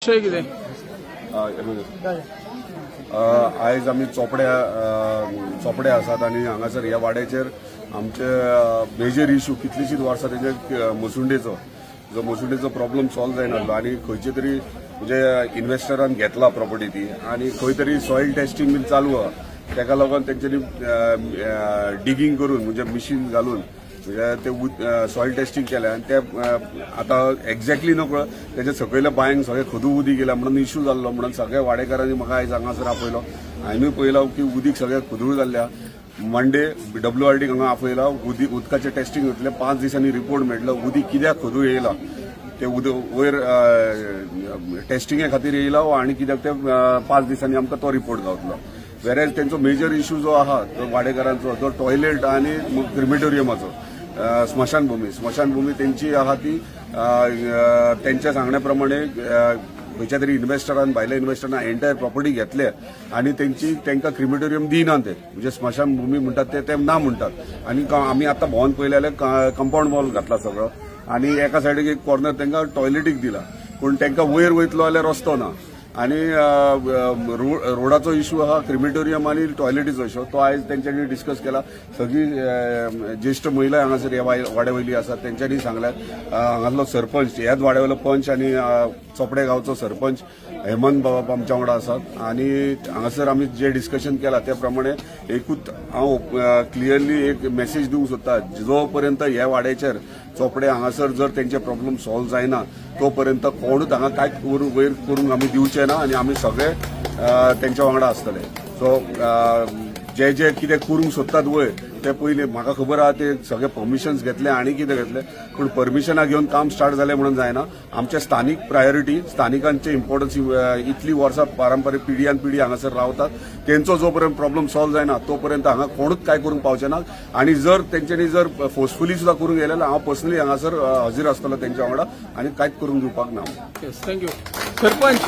विषय कितें? आयज आमी चोपडे आसात आनी हांगासर ह्या वाड्याचेर आमचे मेजर इश्यू कितलीशीच वर्सां तेजे मसुंडेचो प्रॉब्लेम सॉल्व जायनासलो आनी खंयचे तरी म्हणजे इन्व्हेस्टरान घेतला प्रॉपर्टी ती आनी खंय तरी सॉयल टेस्टिंग बीन चालू आहा तेका लागून तेंच्यांनी डिगिंग करून म्हणजे मिशीन घालून ते सॉयल टेस्टिंग केलें आनी ते आतां एक्झॅक्टली नकळो तेजे सकयल्या बांयक सगळें खदू उदीक येयला म्हणून इश्यू जाल्लो म्हणून सगळ्या वाडेकारांनी म्हाका आयज हांगासर आपयलो हांवेंय पळयला की उदीक सगळ्याक खदूळ जाल्ल्या मंडे WRD हांगा आपयला उदकाचें टेस्टिंग जातलें 5 दिसांनी रिपोर्ट मेळटलो उदीक कित्याक खदूळ येयला ते वयर टेस्टिंगे खातीर येयला आनी कित्याक ते 5 दिसांनी आमकां तो रिपोर्ट गावतलो वेरेज तेंचो मेजर इश्यू जो आहा तो वाडेकारांचो तो टॉयलेट आनी क्रिमेटोरियमाचो स्मशानभूमी तेंची आहा ती तेंच्या सांगण्या प्रमाणे खंयच्या तरी इन्व्हेस्टरान भायल्या इन्व्हेस्टरान एंटायर प्रॉपर्टी घेतले आनी तेंकां क्रिमेटोरियम दिना ते म्हणजे स्मशानभूमी म्हणटात ते ना म्हणटात आनी आमी आतां भोंवन पळयले जाल्यार कंपाऊंड वॉल घातला सगळो आनी एका सायडीक एक कॉर्नर तेंकां टॉयलेटीक दिला पूण तेंकां वयर वयतलो जाल्यार रस्तो ना आनी रोडाचो इश्यू आहा क्रिमेटोरियम आनी टॉयलेटीचो इश्यू तो आयज तेंच्यांनी डिस्कस केला सगळी ज्येष्ठ महिला हांगासर ह्या वाड्यावयली आसात तेंच्यांनी सांगल्यात हांगासलो सरपंच ह्याच वाड्यावयलो पंच आनी चोपडे गांवचो सरपंच हेमंत बाबा आमच्या वांगडा आसात आनी हांगासर आमी जे डिस्कशन केला त्या प्रमाणे एकूच हांव क्लियरली एक मेसेज दिवंक सोदता जो पर्यंत ह्या वाड्याचेर चोपडे हांगासर जर तेंचे प्रॉब्लेम सॉल्व जायना तो पर्यंत कोणूच हांगा कांयच वयर करूंक आमी दिवचे ना आनी आमी सगळे तेंच्या वांगडा आसतले सो जे कितें करूंक सोदतात वयर ते पयलीं म्हाका खबर आहा ते सगळे परमिशन्स घेतले आनी कितें घेतले पूण परमिशनां घेवन काम स्टार्ट जालें म्हणून जायना आमचे स्थानीक प्रायोरिटी स्थानिकांचे इम्पॉर्टन्स इतली वर्सां पारंपारीक पिढ्यान पिढी हांगासर रावतात तेंचो जो पर्यंत प्रॉब्लेम सॉल्व जायना तो पर्यंत हांगा कोणूच काय करूंक पावचे ना आनी जर तेंच्यांनी जर फोर्सफुली सुद्दां करूंक येयलें जाल्यार हांव पर्सनली हांगासर हजीर आसतलो तेंच्या वांगडा आनी कांयच करूंक दिवपाक ना थँक्यू सरपंच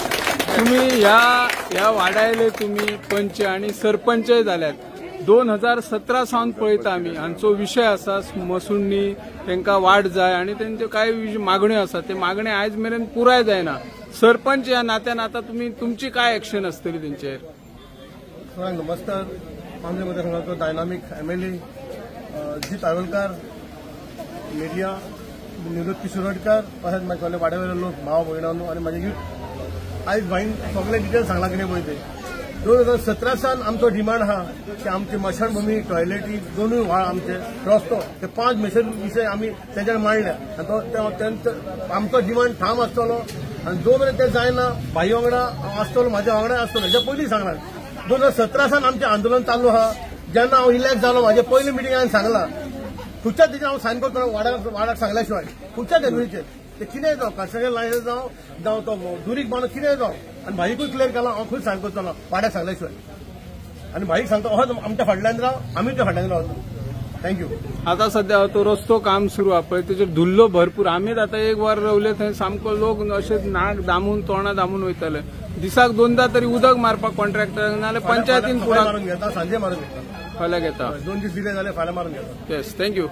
तुम्ही ह्या वाड्याले तुम्ही पंच आणि सरपंचय जाल्यात 2017 सावन पळयता आमी हांचो विशय आसा मसुंडी तांकां वाड जाय आनी तेंच्यो कांय मागण्यो आसा ते मागणे आयज मेरेन पुराय जायना सरपंच ह्या नात्यान आतां तुमची काय एक्शन आसतली तेंचेर नमस्कार मामले मतदारसंघाचो डायनामिक MLA जी ताळवलकर मिडिया निवृत्त किशोरडकर तशेंच म्हाजे वाड्यावयले लोक भाव भयणां आनी म्हाजे यूथ आयज भाईन सगळे डिटेल्स सांगला कितें पळय ते 2017 सावन आमचो डिमांड आहा की आमची मशानभूमी टॉयलेटी दोनूय व्हाळ आमचे रस्तो ते 5 विशय आमी तेंच्यान मांडल्या आनी आमचो डिमांड ठाम आसतलो आनी जो मेरेन ते जायना भाई वांगडा आसतलो म्हाज्या वांगडा आसतलो हेच्या पयलीं सांगला 2017 सावन आमचें आंदोलन चालू आहा जेन्ना हांव इलेक्ट जालो म्हाजे पयली मिटींग हांवें सांगला खुदच्या तेजेर हांव सायन करतना वाड्याक सांगल्या शिवाय खुदच्या डेल्युचेर ते कितेंय जावं कन्स्ट्रक्शन लायसन्स जावं तो दुरीक बांदून कितेंय जावं आनी भाईकूय क्लियर केला हांव खंय सायन करतलो वाड्याक सांगल्या शिवाय आनी भाईक सांगता हो आमच्या फाटल्यान राव आमी त्या फाटल्यान रावता थँक्यू आता सध्या तो रस्तो काम सुरू आहा पळय तेचेर धुल्लो भरपूर आमीच आतां एक वर रावले थंय सामको लोक अशें नाक दामून तोंडां दामून वयतले दिसाक 2दा तरी उदक मारपाक कॉन्ट्रॅक्टर नाल्यार पंचायतीन मारून घेता सांजे मारून घेता फाल्यां घेता 2 दीस दिले जाल्यार फाल्यां मारून घेता येस थँक्यू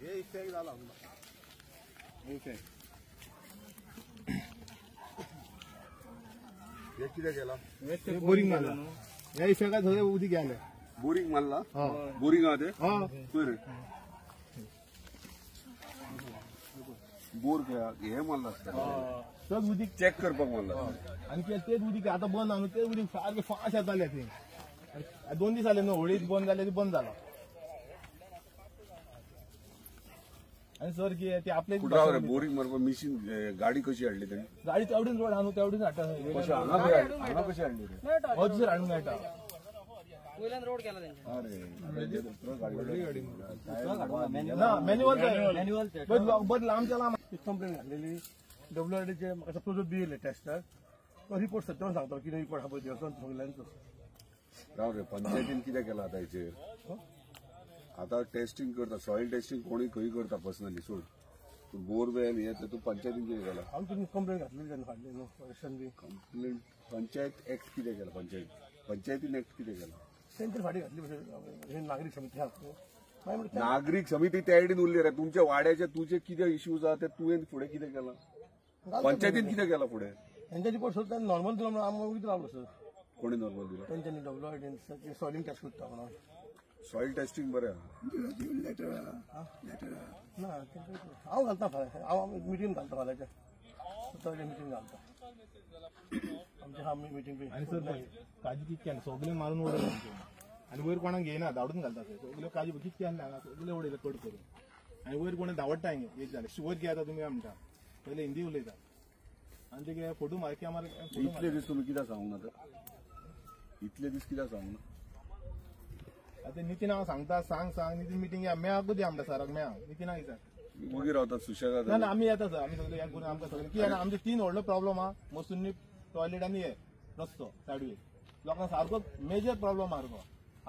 हे इफेक्ट जाला हे कितें केला बोरिंग मारला ह्या इफेक्टाक थंय उदीक गेलें बोरिंग मारला बोरिंग आहा ते पळय बोर हे मारला आसता चड उदीक चेक करपाक मारला आनी तेच उदीक आतां बंद आहा तेच उदीक सारकें फास्ट येतालें थंय 2 दीस जाले न्हू होळीक बंद जाले ती बंद जाला आणि सर की ते आपले बोरिंग मारपाक मिशीन गाडी कशी हाडली तेणी गाडी तेवढीच रोड हांगा तेवढीच हाडटा कशी हाडली हो सर हाडूंक मेळटा पहिल्यांदा रोड केला त्यांच्या मॅन्युअल बट लांबच्या लांब कंप्लेंट घातलेली WRDचे म्हाका प्रोजेक्ट दिले टेस्टर तो रिपोर्ट सत्यावन सांगता कितें रिपोर्ट हा पळय देवस्थान सगळ्यांचो राव रे पंचायतीन कितें केला आतां हेचेर आतां टेस्टिंग करता सॉइल टेस्टिंग कोणी खंय करता पर्सनली सोड तूं बोरवेल हे तूं पंचायतीन कितें केला हांव तुमी कंप्लेंट घातलेली तेन्ना फाटली न्हू इलेक्शन बी कंप्लेंट पंचायत एक्ट कितें केला पंचायतीन एक्ट कितें केला तेंचेर फाटी घातली हे नागरीक समिती आसा मागीर म्हणटा नागरीक समिती त्या आयडीन उरली रे तुमच्या वाड्याचे तुझे कितें इश्यूज आहा ते तुवें फुडें कितें केला पंचायतीन कितें केला फुडें तेंच्या रिपोर्ट सोडता नॉर्मल दिलो म्हणून आमकां वगीत रावलो सर कोणी नॉर्मल दिला तेंच्यांनी WRD सॉइलिंग टेस्ट करता म्हणून सॉइल टेस्टिंग बरें ना हांव घालता फाल्यां हांव मिटींग घालता फाल्यांच्या सगळे मिटींग घालता आमचे हा मिटींग बी आणि सर काजी कितके सगळे मारून उडयले आणि वयर कोणाक घेयना धांवडून घालता सगळे काजी कितके हांगा सगळे उडयले कट करून आणि वयर कोणी धांवडटा हांगा एक जालें वयर घेता तुमी म्हणटा पयले हिंदी उलयता आणि ते फोटो मारके इतले दीस तुमी कित्याक सांगूंक ना इतले दीस कित्याक सांगूंक ना आता नितीन हांव सांगता सांग नितीन मिटींग या मेळा कधी आमच्या सराक मेळा नितीनाक विचार वगीर रावतात सुशेगाद ना आमी येता सर आमी सगळे करून आमकां सगळे कित्याक आमचे 3 व्हडलो प्रॉब्लम आहा मसूनी टॉयलेट आनी हे रस्तो सायडवे लोकांक सारको मेजर प्रॉब्लम सारको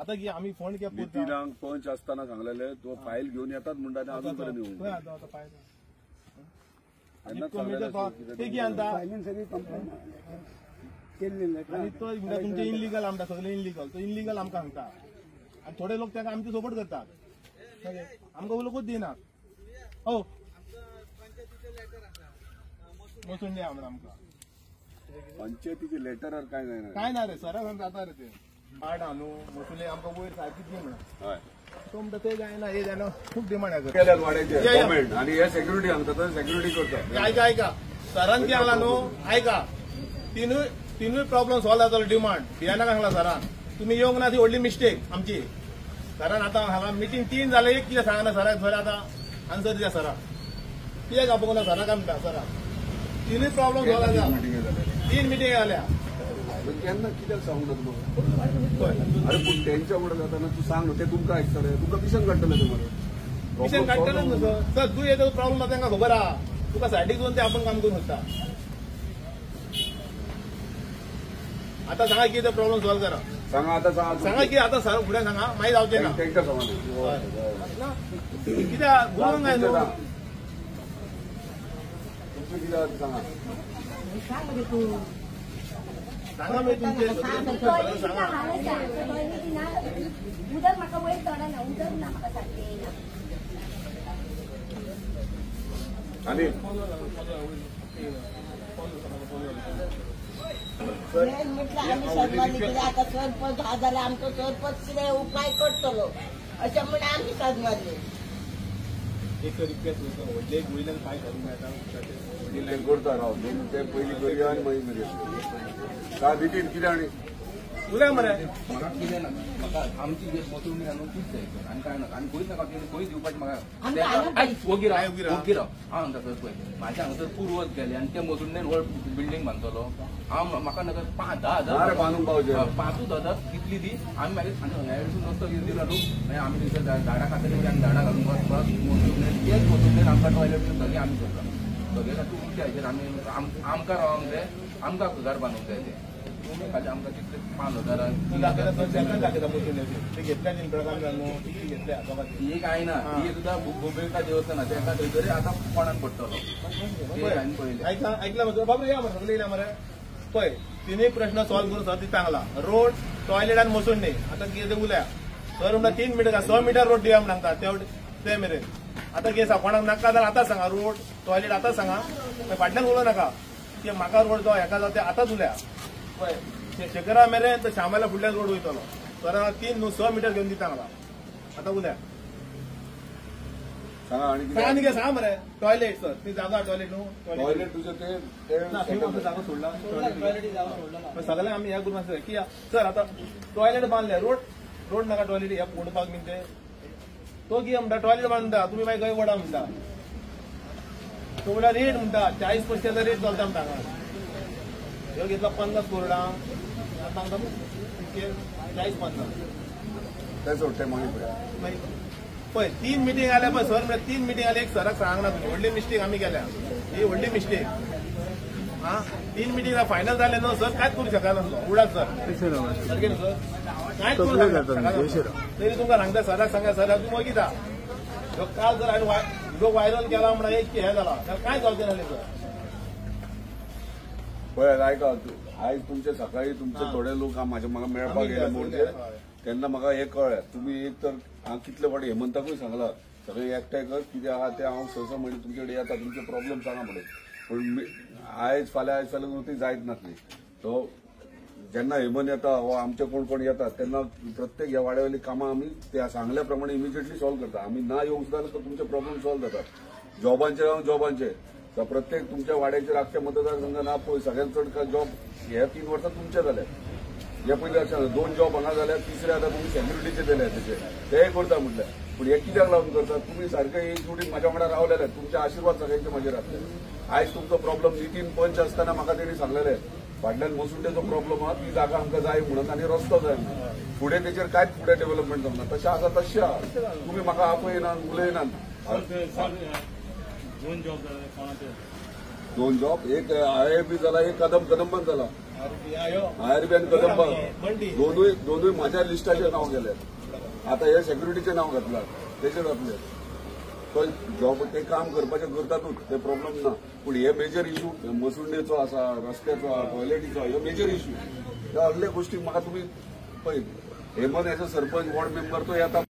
आता की आमी फंड कित्याक करता नितीनाक पंच आसतना सांगलेले तो फायल घेवन येतात म्हणटा आनी अजून पर्यंत येवंक खंय ना. आता आता पाय तेन्नाच इतको मेजर सांगलेलें ते कितें आणता आणि तो तुमचे इनलिगल आमटा सगळे इनलिगल तो इनलिगल आमकां सांगता आणि थोडे लोक ताका आमचे सपोर्ट करतात आमकां उलोवंकूच दिनात हो मसून द्या म्हणून आमकां पंचायतीचे लेटरार काय जायना काय ना रे सरा जाता रे ते पाड आणू मसुले आमकां वयर सारकीच दी म्हणून हय तो म्हणटा ते जायना हे जायना खूप डिमांड आहे केल्यात वाड्याचे गव्हर्नमेंट आणि हे सेक्युरिटी सांगता तर सेक्युरिटी करता ऐका सरान कितें सांगला न्हू ऐका तिनूय प्रॉब्लेम सॉल्व जातलो डिमांड बियाना सांगला सरान तुम्ही येवंक ना ती व्हडली मिस्टेक आमची सरान आतां हांगा मिटींग 3 जालें एक कितें सांगना सराक सर आतां आन्सर दिया सराक कित्याक आपोवंक ना सराक आमकां सराक तिनूय प्रॉब्लेम सॉल्व जाता मिटिंग जाल्या 3 मिटींग जाल्या पण केन्ना कित्याक सांगूंक ना तुमकां अरे पूण तेंच्या फुडें जाताना तूं सांग न्हू ते तुमकां आयकतले तुमकां पिशन काडटले तुम्हाला मिशन काडटले न्हू सर तूं येतो प्रॉब्लेम जाता तांकां खबर आहा तुका सायडीक घेवन ते आपण काम करून शकता आता सांगा कितें प्रॉब्लेम सॉल्व करा सांगा आता सांगा की आता सर फुडें सांगा मागीर जावचें ना तेंका सांगा कित्याक गुरूंक काय न्हू तुमचें कितें आसा सांगा सांगा मागीर तुमचें सगळें सांगा उदक म्हाका वयर चडना उदक ना म्हाका सारकें येयना आणि म्हटलं आम्ही सन्मानित केले आता सरपंच हा झाला आमचा सरपंच किती उपाय करतलो अशा म्हणून आम्ही सन्मानले एक रिक्वेस्ट करता व्हडले एक वयल्यान पांय घालूंक मेळटा ते करता राव ते पयलीं करया आनी मागीर करया का नितीन कितें आनी उलय मरे म्हाका कितें ना म्हाका आमची जे मसून घालून तीच जाय आनी काय नाका आनी खंयच नाका खंय दिवपाचें म्हाका वगीर वगीर हांव म्हणटा सर पळय म्हाज्या हांगासर पुर्वत गेले आनी त्या मसून व्हड बिल्डींग बांदतलो हांव म्हाका नाका 5-10 बांदूंक पावचे 5,000 कितली दी आमी मागीर हेडसून रस्तो घेवन दिलो न्हू मागीर आमी थंयसर झाडां खातीर आमी झाडां घालून बसपाक तेच मसून आमकां टॉयलेट सगळें आमी करता सगळे खातीर उरच्या हाचेर आमी आमकां रावंक जाय आमकां घर बांदूंक जाय ते तुमी खाली आमकां तितले 5,000 दाखयता मसून ते घेतल्या इंप्रकाम जालो ती घेतल्या ही काय ना ही सुद्धा गोबेका देवस्थान तेका थंयसर आतां कोणाक पडटलो पयले ऐकला मरे बाबा या मरे सगळे येयला मरे पळय तिनूय प्रश्न सॉल्व करून सर ती सांगला रोड टॉयलेट आनी मसून न्ही आतां कितें उलया सर म्हणटा 3 मिटर 6 मिटर रोड दिया म्हणून सांगता ते मेरेन आतां कितें सांग कोणाक नाका जाल्यार आतां सांगा रोड टॉयलेट आतां सांगा फाटल्यान उलोव नाका की म्हाका रोड जावं हेका जावं ते आतांच उलया पळय शेखरा मेरेन तर श्यामाला फुडल्यान रोड वयतलो सर 3 न्हू 6 मिटर घेवन दिता सांगला आतां उलया सांगा आनी सांगा न्ही सांग मरे टॉयलेट सर ती जागा टॉयलेट न्हू टॉयलेट तुझं ते ना थंय मातसो जागो सोडला पण सगळ्यांक आमी हें करून आसता की सर आतां टॉयलेट बांदले रोड नाका टॉयलेट हे फोडपाक बीन ते तो कितें म्हणटा टॉयलेट बांदता तुमी मागीर खंय वडा म्हणटा तो म्हणटा रेट म्हणटा 40 पयशांचो रेट चलता म्हणटा हांगा ह्यो घेतला 50 कोरडां आतां सांगता 40-50 त्याच वाटते मागीर पळय 3 मिटींग आल्या पण सर म्हणजे 3 मिटींग आल्या एक सराक सांगना तुम्ही व्हडली मिस्टेक आम्ही केल्या ही व्हडली मिस्टेक हा 3 मिटींग फायनल झाले न्हू सर कांयच करू शकना नासलो उडात सर सारकें न्हू सर कांयच करू शकना तरी तुमकां सांगता सराक सांगा सर तुम्ही वगिता काल जर हांवें व्हिडिओ व्हायरल केला म्हणून एक हे जाला जाल्यार कांय जावचें नासलें सर पळय आयका आयज तुमचे सकाळी तुमचे थोडे लोक म्हाका मेळपाक गेले म्हणजे तेन्ना म्हाका हें कळ्ळें तुमी एक तर हांव कितले फावटी हेमंताकूय सांगलां सगळे एकठांय कर कितें आहा तें हांव सहसा म्हणजे तुमचे कडेन येता तुमचे प्रॉब्लेम सांगा म्हणून पूण आयज फाल्यां ती जायत नासली तो जेन्ना हेमंत येता वा आमचे कोण कोण येतात तेन्ना प्रत्येक ह्या वाड्यावयली कामां आमी त्या सांगल्या प्रमाणे इमिजिएटली सॉल्व करता आमी ना येवंक सुद्दां तर तुमचे प्रॉब्लेम सॉल्व जातात जॉबांचे प्रत्येक तुमच्या वाड्याचेर आख्या मतदारसंघात ना पळय सगळ्यांत चड जॉब ह्या 3 वर्सां तुमचे जाले हे पयलीं लक्षात 2 जॉब हांगा जाल्यार तिसरे आतां तुमी सेक्युरिटीचे दिले तेचे ते करता म्हटल्यार पूण हे कित्याक लागून करतात तुमी सारके एक शेवटी म्हाज्या वांगडा रावलेले तुमचे आशिर्वाद सगळ्यांचे म्हाजेर आसले आयज तुमचो प्रॉब्लेम नितीन पंच आसतना म्हाका तेणी सांगलेले फाटल्यान मसुंडेचो प्रॉब्लेम आहा ती जागा आमकां जाय म्हणून आनी रस्तो जाय म्हणून फुडें तेचेर कांयच फुडें डेव्हलपमेंट जावना तशें आसा तशें आहा तुमी म्हाका आपयनात उलयनात 2 जॉब एक IIB जाला एक कदंबान जाला IRBन कदंबान दोनूय म्हाज्या लिस्टाचेर नांव गेले आता हे सेक्युरिटीचें नांव घातलां तेचेर जातलें तो जॉब ते काम करपाचें करतातूच ते प्रॉब्लेम ना पूण हे मेजर इश्यू मसुंडेचो आसा रस्त्याचो आसा टॉयलेटीचो ह्यो मेजर इश्यू ह्या असले गोश्टी म्हाका तुमी पळय Hemant as a sarpanch ward member तो येता